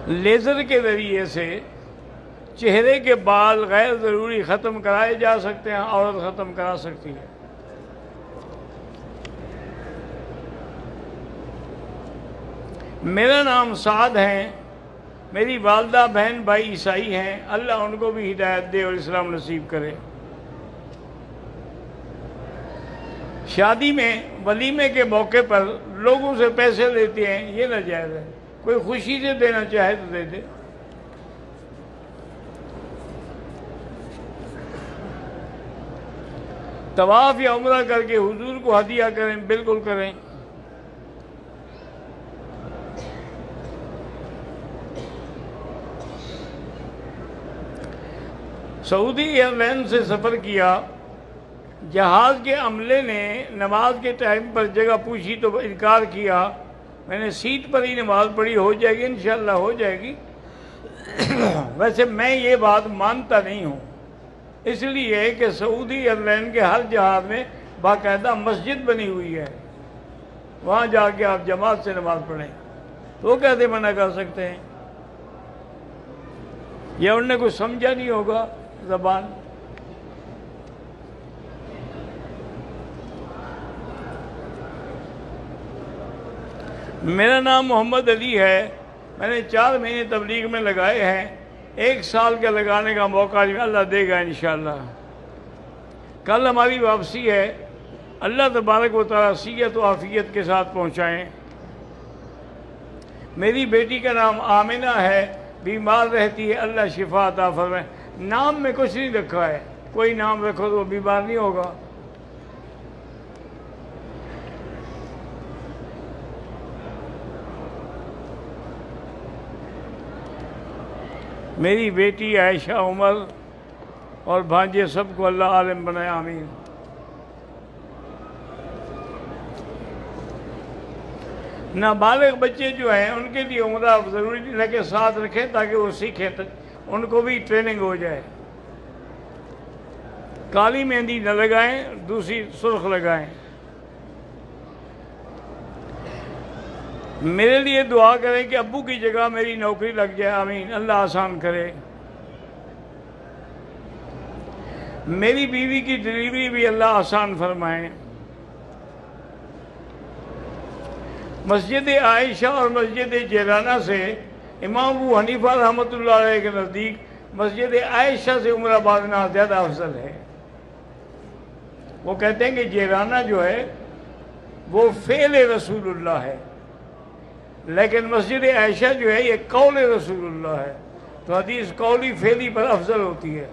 Laser کے ذریعے سے چہرے کے بال غیر ضروری ختم کرائے جا سکتے ہیں، عورت ختم کرا سکتی ہے۔ میرا نام سعد ہے، میری والدہ بہن بھائی عیسائی ہیں، اللہ ان کو بھی ہدایت دے اور اسلام نصیب کرے۔ شادی میں ولیمے کے موقع پر لوگوں سے پیسے لیتے ہیں، یہ ناجائز ہے۔ کوئی خوشی سے دینا چاہے تو دے دے۔ طواف یا عمرہ کر کے حضور کو ہدیہ کریں، بالکل کریں۔ سعودی ایئر لائن سے سفر کیا، جہاز کے عملے نے نماز کے ٹائم پر جگہ پوچھی تو انکار کیا۔ میں نے سیٹ پر ہی نماز پڑھی، ہو جائے گی انشاءاللہ، ہو جائے گی۔ ویسے میں یہ بات مانتا نہیں ہوں، اس لیے کہ سعودی ایئر لائن کے ہر جہاز میں باقاعدہ مسجد بنی ہوئی ہے، وہاں جا کے آپ جماعت سے نماز پڑھیں، تو وہ کیسے منع کر سکتے ہیں؟ یا انہوں نے کچھ سمجھا نہیں ہوگا زبان۔ میرا نام محمد علی ہے، میں نے 4 مہینے تبلیغ میں لگائے ہیں، 1 سال کا لگانے کا موقع اللہ دے گا انشاءاللہ۔ کل ہماری واپسی ہے، اللہ تبارک و تعالیٰ صحت و عافیت کے ساتھ پہنچائیں۔ میری بیٹی کا نام آمنہ ہے، بیمار رہتی ہے، اللہ شفا عطا فرمائے۔ نام میں کچھ نہیں رکھا ہے، کوئی نام رکھو تو وہ بیمار نہیں ہوگا۔ میری بیٹی عائشہ عمر اور بھانجے سب کو اللہ عالم بنائے، آمین۔ نابالغ بچے جو ہیں ان کے لیے عمرہ ضروری نہیں ہے کہ ساتھ رکھیں تاکہ وہ سیکھیں، ان کو بھی ٹریننگ ہو جائے۔ کالی مہندی نہ لگائیں، دوسری سرخ لگائیں۔ میرے لیے دعا کریں کہ ابو کی جگہ میری نوکری لگ جائے، آمین، اللہ آسان کرے۔ میری بیوی کی ڈلیوری بھی اللہ آسان فرمائے۔ مسجد عائشہ اور مسجد جیرانہ سے امام ابو حنیفہ رحمۃ اللہ علیہ کے نزدیک مسجد عائشہ سے عمرہ باندھنا زیادہ افضل ہے۔ وہ کہتے ہیں کہ جیرانہ جو ہے وہ فعل رسول اللہ ہے، لیکن مسجد عائشہ جو ہے یہ قول رسول اللہ ہے، تو حدیث قولی فعلی پر افضل ہوتی ہے۔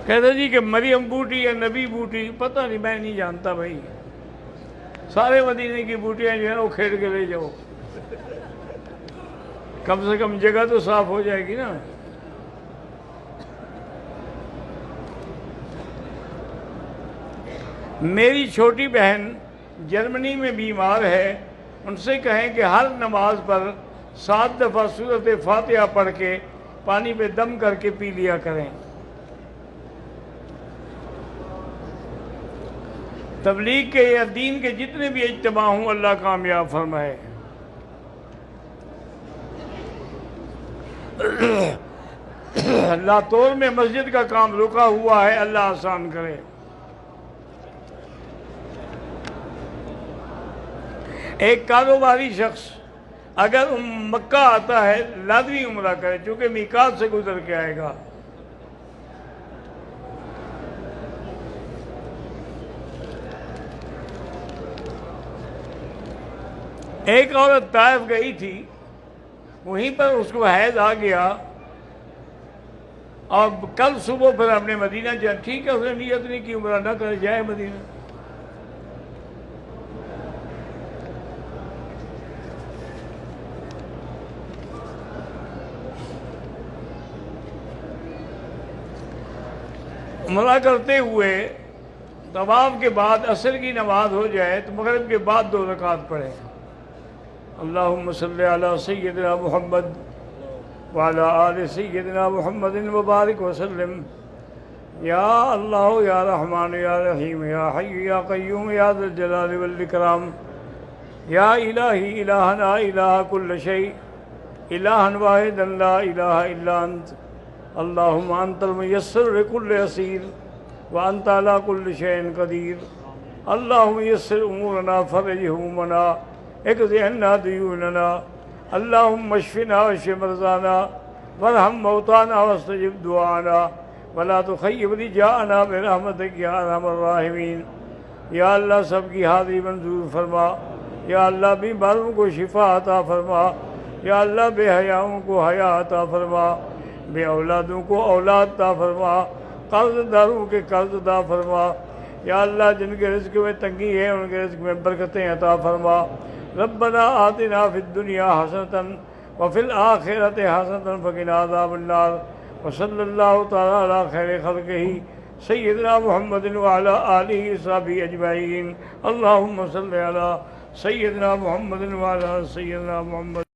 کہتے جی کہ مریم بوٹی یا نبی بوٹی، پتہ نہیں، میں نہیں جانتا بھائی، سارے مدینے کی بوٹیاں جو ہیں وہ کھیڑ کے لے جاؤ، کم سے کم جگہ تو صاف ہو جائے گی نا۔ میری چھوٹی بہن جرمنی میں بیمار ہے، ان سے کہیں کہ ہر نماز پر 7 دفعہ سورۃ فاتحہ پڑھ کے پانی پہ دم کر کے پی لیا کریں۔ تبلیغ کے یا دین کے جتنے بھی اجتماع ہوں اللہ کامیاب فرمائے۔ لاتور میں مسجد کا کام رکا ہوا ہے، اللہ آسان کرے۔ ایک کاروباری شخص اگر مکہ آتا ہے لازمی عمرہ کرے، چونکہ میقات سے گزر کے آئے گا۔ ایک عورت طائف گئی تھی، وہیں پر اس کو حیض آ گیا، اور کل صبح پھر اپنے مدینہ جائے، ٹھیک ہے، اس نے نیت نہیں کی عمرہ نہ کرے، جائے مدینہ۔ عمرہ کرتے ہوئے طواف کے بعد عصر کی نماز ہو جائے تو مغرب کے بعد 2 رکعت پڑھیں۔ اللہم صلی علی سیدنا محمد وعلی آل سیدنا محمد وبارک وسلم۔ یا اللہ یا رحمان یا رحیم یا حی یا قیوم یا ذی الجلال والاکرام یا الہی الہنا الہ کل شیء الہا واحدا لا الہ الا انت اللہم انت المیسر لکل عسیر وانت علی کل شیء قدیر اللہم یسر امورنا فرج ہمومنا اقض عنا دیوننا اللہم اشفنا واشف مرضانا وارحم موتانا واستجب دعانا ولا تخیب رجاءنا برحمتک یا ارحم الراحمین۔ یا اللہ سب کی حاضری منظور فرما، یا اللہ بیماروں کو شفا عطا فرما، یا اللہ بے حیاؤں کو حیا عطا فرما، بے اولادوں کو اولاد عطا فرما، قرض داروں کے قرض عطا فرما، یا اللہ جن کے رزق میں تنگی ہے ان کے رزق میں برکتیں عطا فرما۔ ربنا آتنا فی الدنیا حسنۃ وفی الآخرۃ حسنۃ وقنا عذاب النار وصلی اللہ تعالی علی خیر خلقہ سیدنا محمد وعلی آلہ وصحبہ اجمعین۔ اللہم صلی علی سیدنا محمد وعلی سیدنا محمد۔